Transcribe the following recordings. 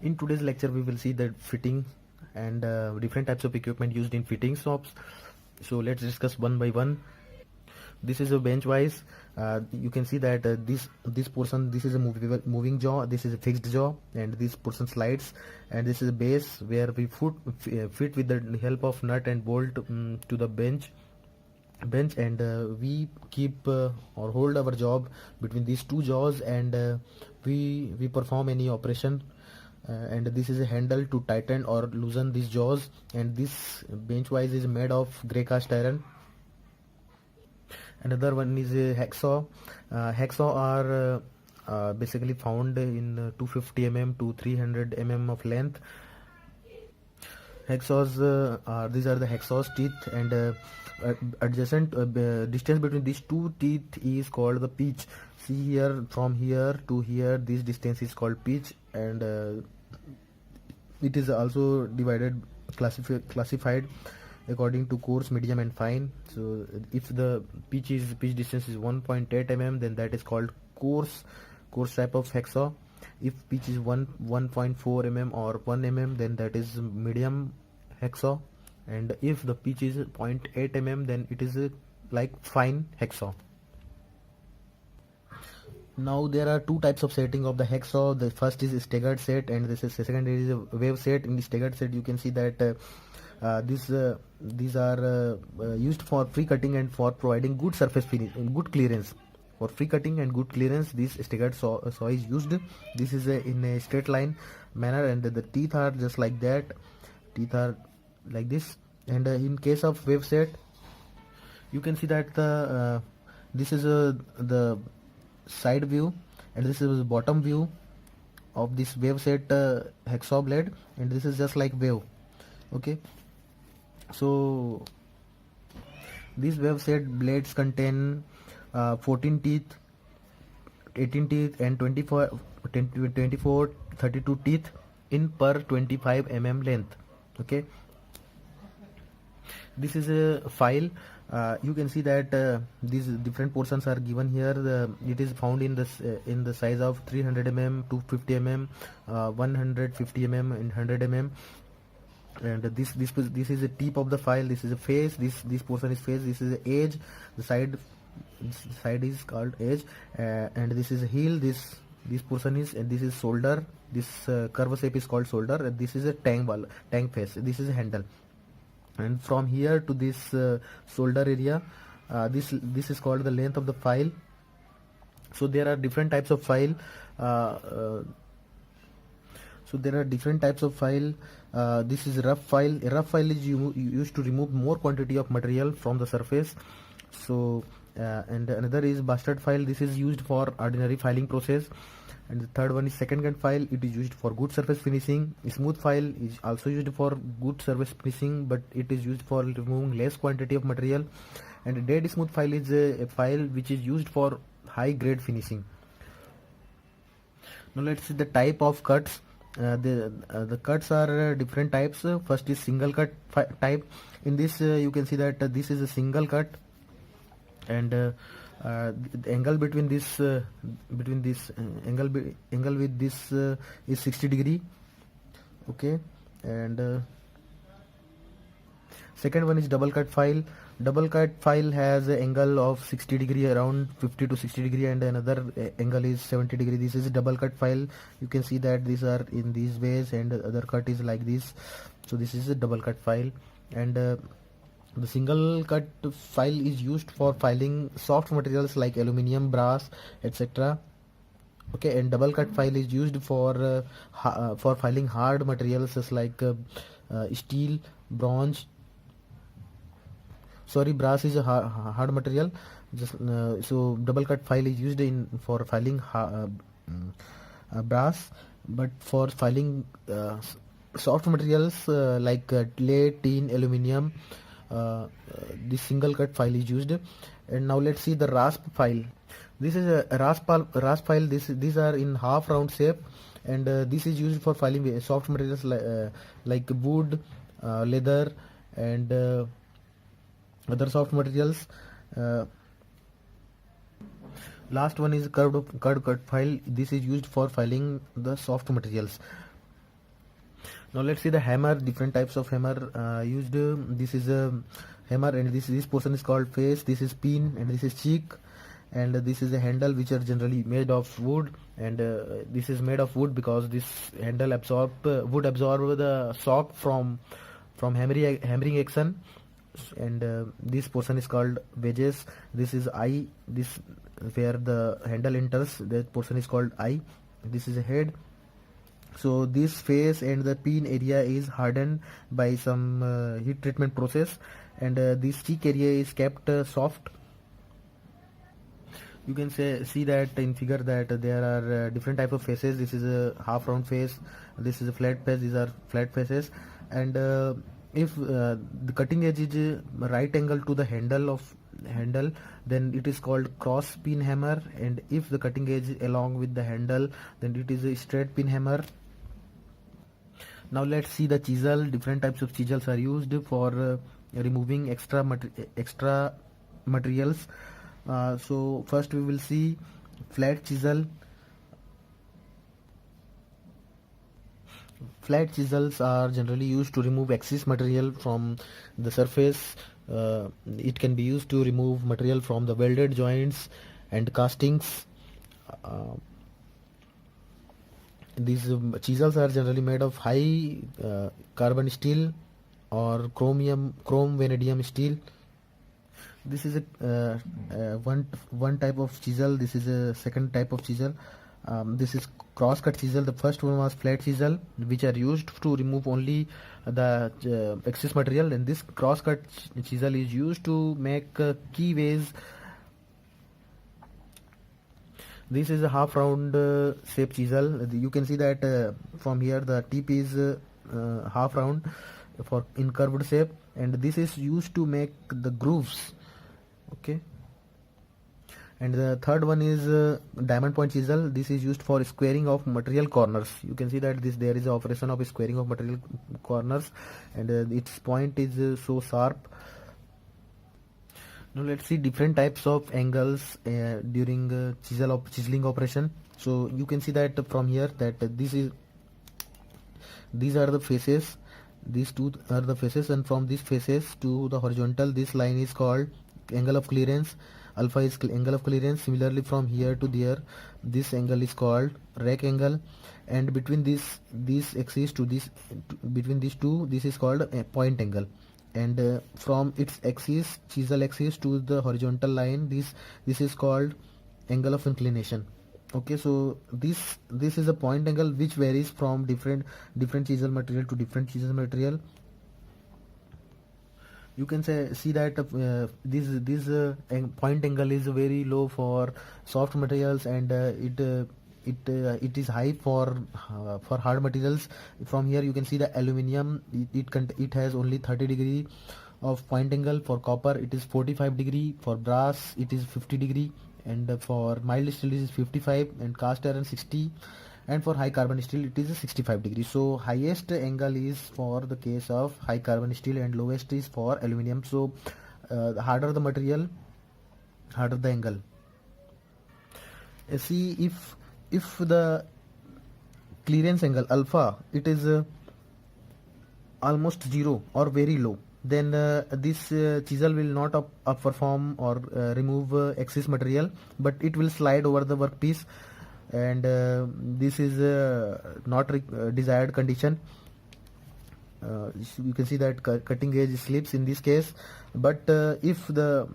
In today's lecture, we will see the fitting and different types of equipment used in fitting shops. So let's discuss one by one. This is a bench wise. You can see that this portion, this is a moving jaw, this is a fixed jaw, and this portion slides, and this is a base where we fit with the help of nut and bolt to the bench, and we keep or hold our job between these two jaws, and we perform any operation. And this is a handle to tighten or loosen these jaws, and this bench wise is made of grey cast iron. Another one is a hacksaw. Hacksaw are basically found in 250 mm to 300 mm of length. Hacksaws these are the hacksaw's teeth, and adjacent distance between these two teeth is called the pitch. See here, from here to here, this distance is called pitch, and it is also classified according to coarse, medium, and fine. So if the pitch distance is 1.8 mm, then that is called coarse type of hacksaw. If pitch is 1.4 mm or 1 mm, then that is medium hacksaw, and if the pitch is 0.8 mm, then it is like fine hacksaw. Now there are two types of setting of the hacksaw. The first is staggered set, and this is second is a wave set. In the staggered set, you can see that these are used for free cutting and for providing good surface finish, good clearance. For free cutting and good clearance, this staggered saw is used. This is in a straight line manner, and the teeth are just like that. Teeth are like this. And in case of wave set, you can see that this is the side view, and this is the bottom view of this wave set hacksaw blade, and this is just like wave. Okay, so these wave set blades contain 14 teeth, 18 teeth, and 24 32 teeth in per 25 mm length. Okay, this is a file. You can see that these different portions are given here. It is found in the size of 300 mm, 250 mm, 150 mm, and 100 mm. And this is the tip of the file. This is a face. This portion is face. This is the edge. The side is called edge, and this is a heel. This portion is, and this is shoulder. This curve shape is called shoulder, and this is a tank face. This is a handle. And from here to this shoulder area, this is called the length of the file. So there are different types of file. This is rough file. A rough file is used to remove more quantity of material from the surface. So and another is bastard file. This is used for ordinary filing process. And the third one is second cut file. It is used for good surface finishing. Smooth file is also used for good surface finishing, but it is used for removing less quantity of material. And dead smooth file is a file which is used for high grade finishing. Now let's see the type of cuts. The cuts are different types. First is single cut type. In this you can see that this is a single cut, and the angle between this angle with this is 60 degree. Okay, and second one is double cut file. Double cut file has an angle of 60 degree, around 50 to 60 degree, and another angle is 70 degree. This is a double cut file. You can see that these are in these ways, and the other cut is like this. So this is a double cut file. And the single cut file is used for filing soft materials like aluminium, brass, etc. Okay, and double cut file is used for filing hard materials like steel, bronze. Sorry, brass is a hard material. So double cut file is used for filing brass, but for filing soft materials like lead, tin, aluminium, this single cut file is used. And now let's see the rasp file. This is a rasp file. These are in half round shape, and this is used for filing soft materials like wood, leather, and other soft materials. Last one is curved cut file. This is used for filing the soft materials. Now let's see the hammer, different types of hammer used. This is a hammer, and this portion is called face, this is pin, and this is cheek, and this is a handle, which are generally made of wood. And this is made of wood because this handle would absorb the shock from hammering action. And this portion is called wedges. This is eye, this where the handle enters, that portion is called eye. This is a head. So this face and the pin area is hardened by some heat treatment process, and this cheek area is kept soft. You can see that in figure that there are different type of faces. This is a half round face, this is a flat face, these are flat faces. And if the cutting edge is right angle to the handle, then it is called cross pin hammer. And if the cutting edge is along with the handle, then it is a straight pin hammer. Now let's see the chisel. Different types of chisels are used for removing extra materials. So first we will see flat chisel. Flat chisels are generally used to remove excess material from the surface. It can be used to remove material from the welded joints and castings. These chisels are generally made of high carbon steel or chrome vanadium steel. This is a one type of chisel. This is a second type of chisel. This is cross cut chisel. The first one was flat chisel, which are used to remove only the excess material, and this cross cut chisel is used to make keyways. This is a half round shape chisel. You can see that from here the tip is half round in curved shape, and this is used to make the grooves. Okay. And the third one is diamond point chisel. This is used for squaring of material corners. You can see that there is an operation of squaring of material corners, and its point is so sharp. Now let's see different types of angles during chiseling operation. So you can see that from here that these are the faces. These two are the faces, and from these faces to the horizontal, this line is called angle of clearance. Alpha is angle of clearance. Similarly, from here to there, this angle is called rack angle, and between this axis to between these two, this is called a point angle. And from its axis, chisel axis, to the horizontal line, this is called angle of inclination. Okay, so this is a point angle which varies from different chisel material to different chisel material. You can see that this point angle is very low for soft materials, and it is high for hard materials. From here you can see the aluminium, it has only 30 degree of point angle. For copper it is 45 degree, for brass it is 50 degree, and for mild steel it is 55, and cast iron 60, and for high carbon steel it is 65 degrees. So highest angle is for the case of high carbon steel, and lowest is for aluminium. So the harder the material, harder the angle. See, if the clearance angle alpha, it is almost zero or very low, then this chisel will not perform or remove excess material, but it will slide over the workpiece, and this is not desired condition. You can see that cutting edge slips in this case. But if the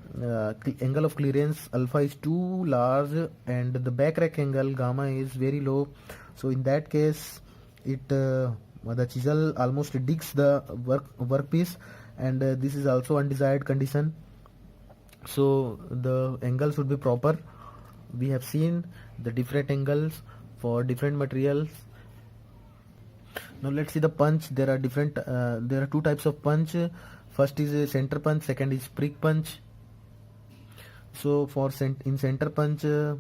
angle of clearance alpha is too large and the back rack angle gamma is very low, so in that case the chisel almost digs the workpiece, and this is also undesired condition. So the angle should be proper. We have seen the different angles for different materials. Now let's see the punch. There are two types of punch. First is a center punch, second is prick punch. So for in center punch, the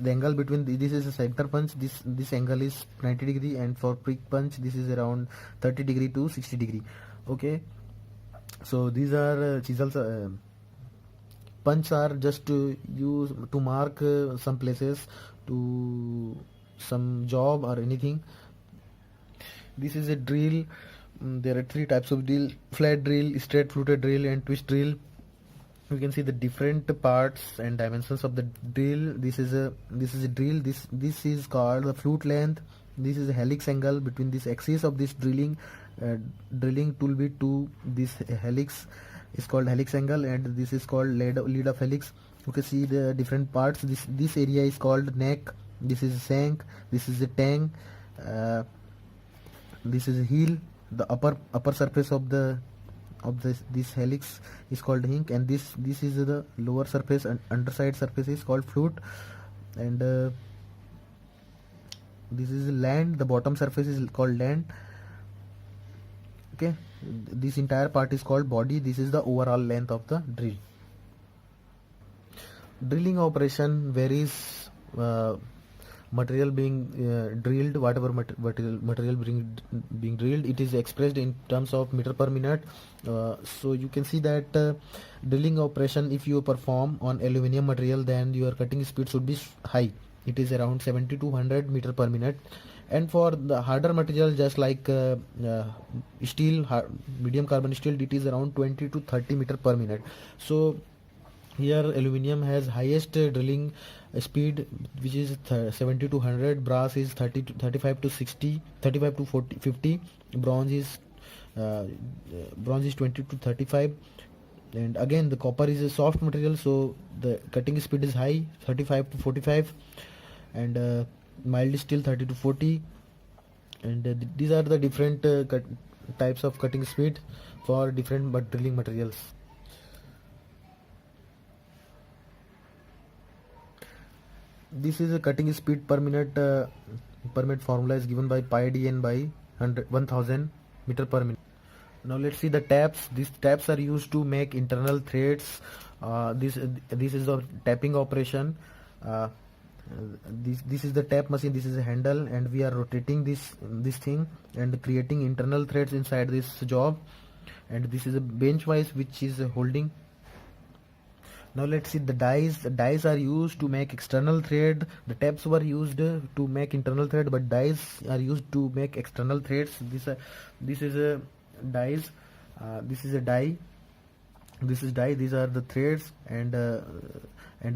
angle between this is a center punch, this angle is 90 degree, and for prick punch this is around 30 degree to 60 degree. Okay, so these are chisels. Punch are just to use to mark some places, to some job or anything. This is a drill. There are three types of drill: flat drill, straight fluted drill, and twist drill. You can see the different parts and dimensions of the drill. This is a drill. This is called the flute length. This is a helix angle between this axis of this drilling tool bit to this helix is called helix angle, and this is called lead of helix. You can see the different parts. This area is called neck. This is shank. This is a tang. This is a heel. The upper surface of this helix is called hink, and this is the lower surface, and underside surface is called flute, and this is land. The bottom surface is called land. Okay, this entire part is called body. This is the overall length of the drill. Drilling operation varies. Material being drilled, whatever material being drilled, it is expressed in terms of meter per minute. So you can see that drilling operation, if you perform on aluminum material, then your cutting speed should be high. It is around 70 to 100 meter per minute. And for the harder material, just like steel, medium carbon steel, it is around 20 to 30 meter per minute. So here aluminum has highest drilling speed, which is 70 to 100. Brass is 30 to 35 to 60, 35 to 40, 50. Bronze is 20 to 35. And again, the copper is a soft material, so the cutting speed is high, 35 to 45. And mild steel 30 to 40. And these are the different types of cutting speed for different drilling materials. This is a cutting speed per minute formula is given by pi dn by 1000 meter per minute. Now let's see the taps. These taps are used to make internal threads. This is the tapping operation. This is the tap machine. This is a handle, and we are rotating this thing and creating internal threads inside this job. And this is a bench vise which is holding. Now let's see the dies. The dies are used to make external thread. The taps were used to make internal thread, but dies are used to make external threads. This is a dies. This is a die. This is die. These are the threads, and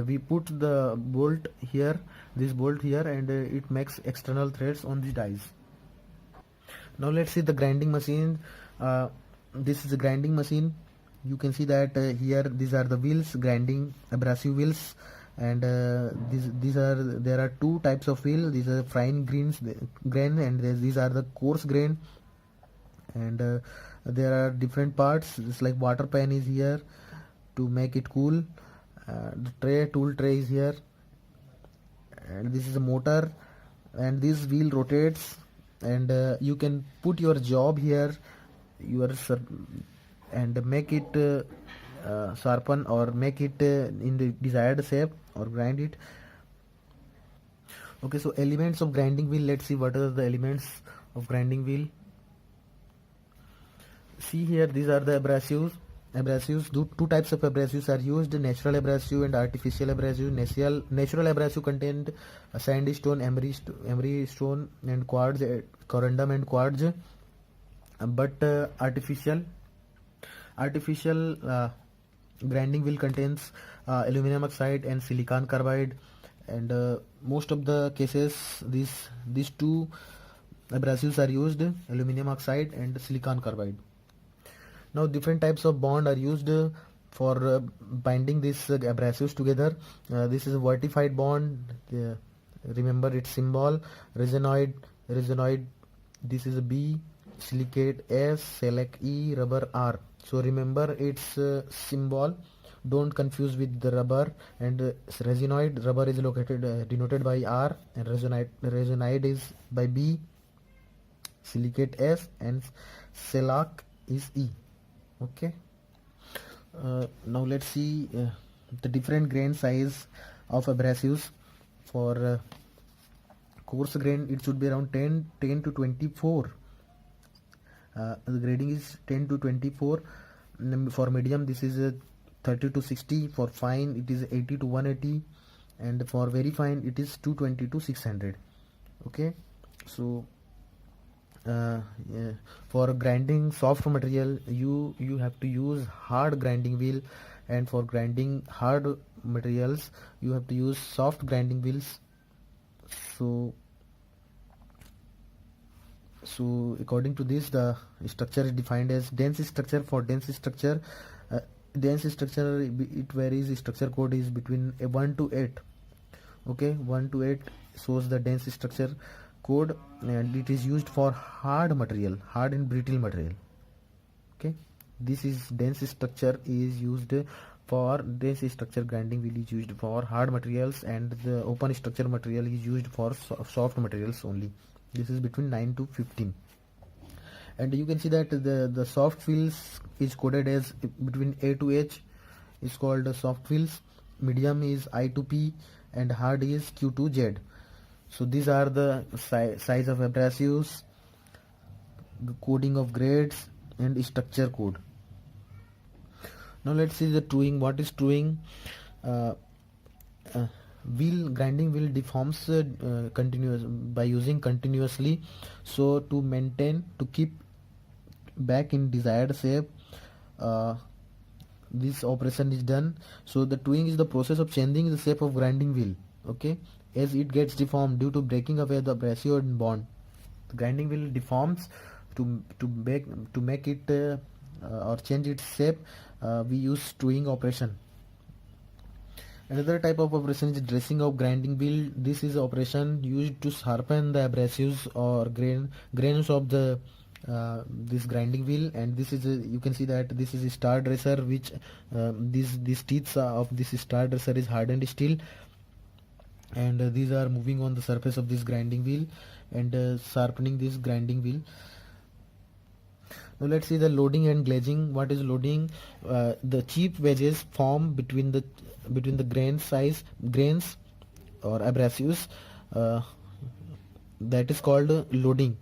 we put the bolt here. This bolt here, and it makes external threads on these dies. Now let's see the grinding machine. This is a grinding machine. You can see that here these are the wheels, grinding abrasive wheels, and there are two types of wheel. These are fine grain, and these are the coarse grain, and there are different parts. It's like water pan is here to make it cool. The tool tray is here, and this is a motor, and this wheel rotates, and you can put your job here, and make it sharpen or make it in the desired shape or grind it. Okay, so elements of grinding wheel. Let's see what are the elements of grinding wheel. See here, these are the abrasives. Two types of abrasives are used: natural abrasive and artificial abrasive. Natural abrasive contained sandstone, emery stone, and quartz, corundum and quartz. But artificial grinding wheel contains aluminum oxide and silicon carbide, and most of the cases these two abrasives are used: aluminum oxide and silicon carbide. Now different types of bond are used for binding these abrasives together. This is a vertified bond. Remember its symbol: resinoid. This is a B, silicate S, shellac E, rubber R. So remember its symbol. Don't confuse with the rubber. And resinoid, rubber is denoted by R, and resinoid is by B, silicate S, and shellac is E. Okay. Now let's see the different grain size of abrasives. For coarse grain, it should be around 10 to 24. The grading is 10 to 24. For medium, this is 30 to 60. For fine, it is 80 to 180, and for very fine, it is 220 to 600. Okay, so yeah, for grinding soft material you have to use hard grinding wheel, and for grinding hard materials you have to use soft grinding wheels. So according to this, the structure is defined as dense structure. For dense structure, dense structure, it varies. Structure code is between 1 to 8. Okay, 1 to 8 shows the dense structure code, and it is used for hard material, hard and brittle material. Okay, this is dense structure is used for dense structure grinding wheel is used for hard materials, and the open structure material is used for soft materials only. This is between 9 to 15. And you can see that the soft wheels is coded as between A to H is called soft wheels, medium is I to P, and hard is Q to Z. So these are the size of abrasives, the coding of grades, and structure code. Now let's see the truing. What is truing? Grinding wheel deforms continuous by using continuously, so to keep back in desired shape, this operation is done. So the truing is the process of changing the shape of grinding wheel, okay, as it gets deformed due to breaking away the abrasive and bond. The grinding wheel deforms to make it or change its shape. We use truing operation. Another type of operation is dressing of grinding wheel. This is operation used to sharpen the abrasives or grains of the this grinding wheel. And this is you can see that this is a star dresser, which these teeth of this star dresser is hardened steel, and these are moving on the surface of this grinding wheel and sharpening this grinding wheel. Now let's see the loading and glazing. What is loading? The cheap wedges form between the grains or abrasives, that is called loading.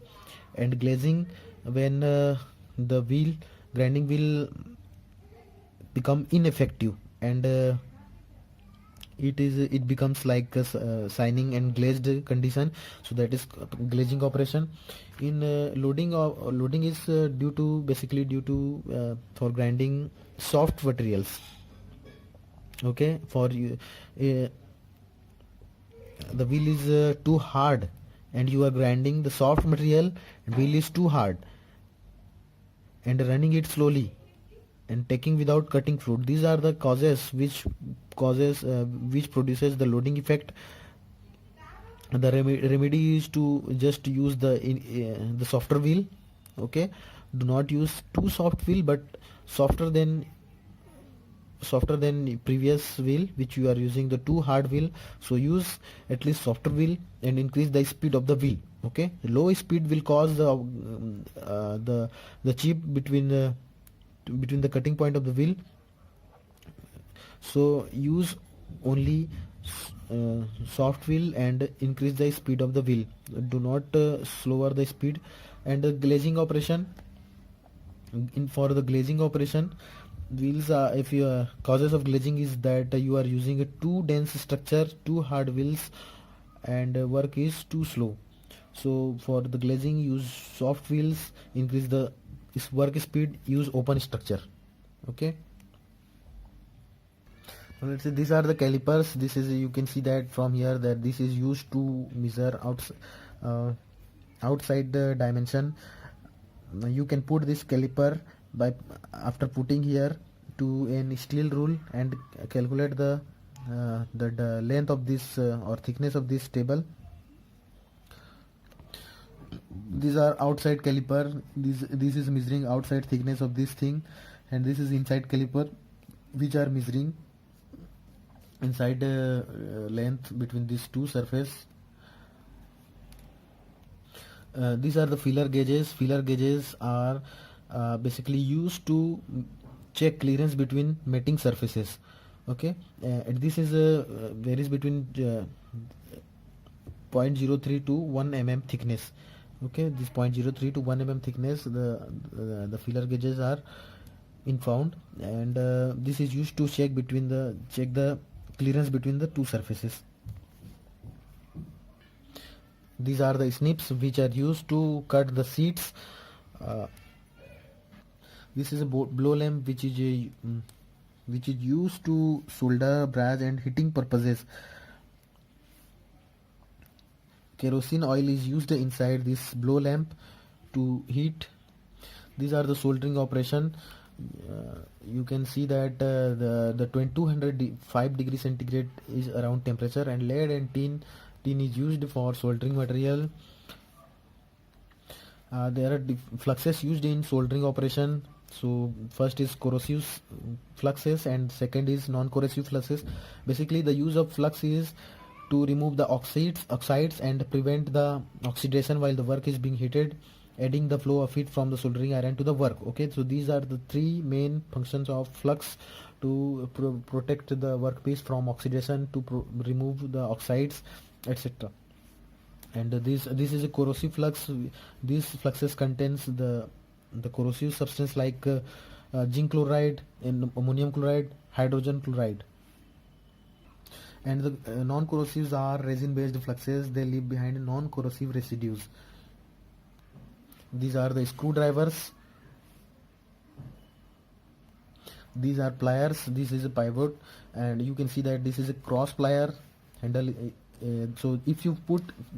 And glazing, when the grinding wheel become ineffective, and it becomes like a shining and glazed condition, so that is glazing operation. In loading is basically due to for grinding soft materials. Okay, for you the wheel is too hard and you are grinding the soft material, and wheel is too hard and running it slowly and taking without cutting fruit. These are the causes which produces the loading effect. The remedy is to just use the softer wheel. Okay, do not use too soft wheel, but softer than previous wheel, which you are using the too hard wheel. So use at least softer wheel and increase the speed of the wheel. Okay, low speed will cause the chip between the cutting point of the wheel. So use only soft wheel and increase the speed of the wheel. Do not slower the speed. And the glazing operation, for the glazing operation, wheels if your causes of glazing is that you are using a too dense structure, too hard wheels, and work is too slow. So for the glazing, use soft wheels, increase the work speed, use open structure. Okay, so let's say these are the calipers. This is, you can see that from here that this is used to measure outside the dimension. You can put this caliper by after putting here to a steel rule and calculate the length of this or thickness of this table. These are outside caliper. This is measuring outside thickness of this thing, and this is inside caliper, which are measuring inside length between these two surface. These are the feeler gauges. Feeler gauges are basically used to check clearance between mating surfaces. Okay, and this is varies between 0.03 to 1 mm thickness. Okay, this 0.03 to 1 mm thickness, the feeler gauges are found, and this is used to check the clearance between the two surfaces. These are the snips which are used to cut the seats. uh, this is a blow lamp which is used to solder, brass and heating purposes. Kerosene oil is used inside this blow lamp to heat. These are the soldering operation. You can see that the 205 degree centigrade is around temperature, and lead and tin is used for soldering material. There are fluxes used in soldering operation. So first is corrosive fluxes and second is non-corrosive fluxes. Basically the use of flux is to remove the oxides and prevent the oxidation while the work is being heated, adding the flow of heat from the soldering iron to the work. Okay, so these are the three main functions of flux: to protect the workpiece from oxidation, to remove the oxides, etc. And this is a corrosive flux. These fluxes contains the corrosive substance like zinc chloride and ammonium chloride, hydrogen chloride. And the non-corrosives are resin-based fluxes. They leave behind non-corrosive residues. These are the screwdrivers. These are pliers. This is a pivot, and you can see that this is a cross plier handle. So if you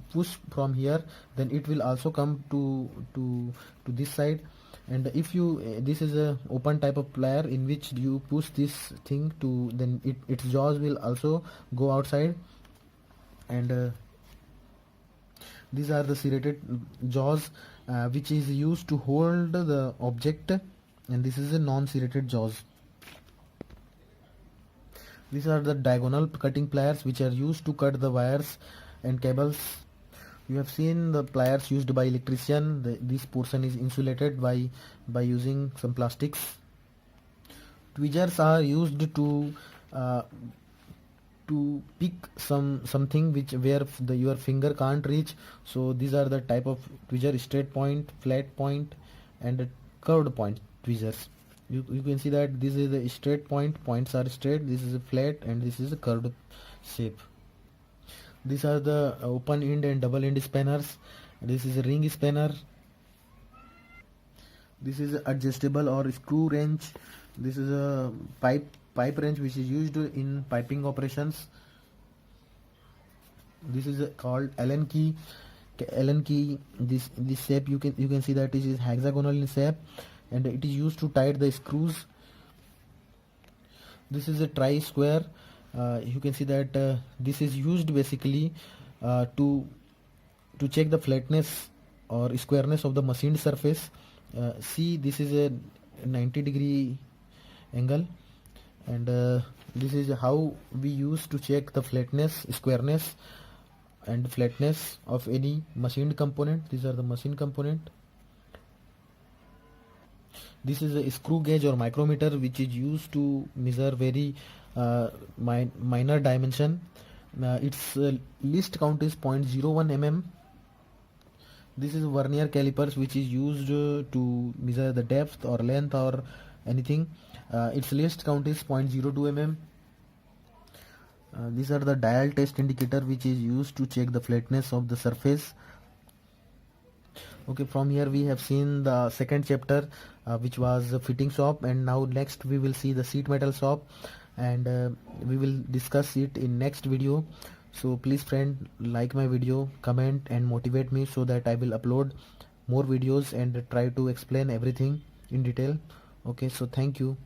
push from here, then it will also come to this side. And if you this is a open type of plier in which you push this thing to, then its jaws will also go outside. And these are the serrated jaws which is used to hold the object, and this is a non-serrated jaws. These are the diagonal cutting pliers which are used to cut the wires and cables. You have seen the pliers used by electrician. This portion is insulated by using some plastics. Tweezers are used to pick something where your finger can't reach. So these are the type of tweezer: straight point, flat point and curved point tweezers. You can see that this is a straight point, points are straight, this is a flat, and this is a curved shape. These are the open end and double end spanners. This is a ring spanner. This is adjustable or screw wrench. This is a pipe wrench which is used in piping operations. This is called Allen key. This shape you can see that it is hexagonal in shape, and it is used to tighten the screws. This is a tri square. You can see that this is used basically to check the flatness or squareness of the machined surface. See, this is a 90-degree angle, and this is how we use to check the flatness, squareness and flatness of any machined component. These are the machine component. This is a screw gauge or micrometer which is used to measure very minor dimension. Its least count is 0.01 mm. This is vernier calipers which is used to measure the depth or length or anything. Its least count is 0.02 mm. These are the dial test indicator which is used to check the flatness of the surface. Okay, from here we have seen the second chapter which was fitting shop, and now next we will see the sheet metal shop, and we will discuss it in next video. So please friend, like my video, comment and motivate me so that I will upload more videos and try to explain everything in detail. Okay, so thank you.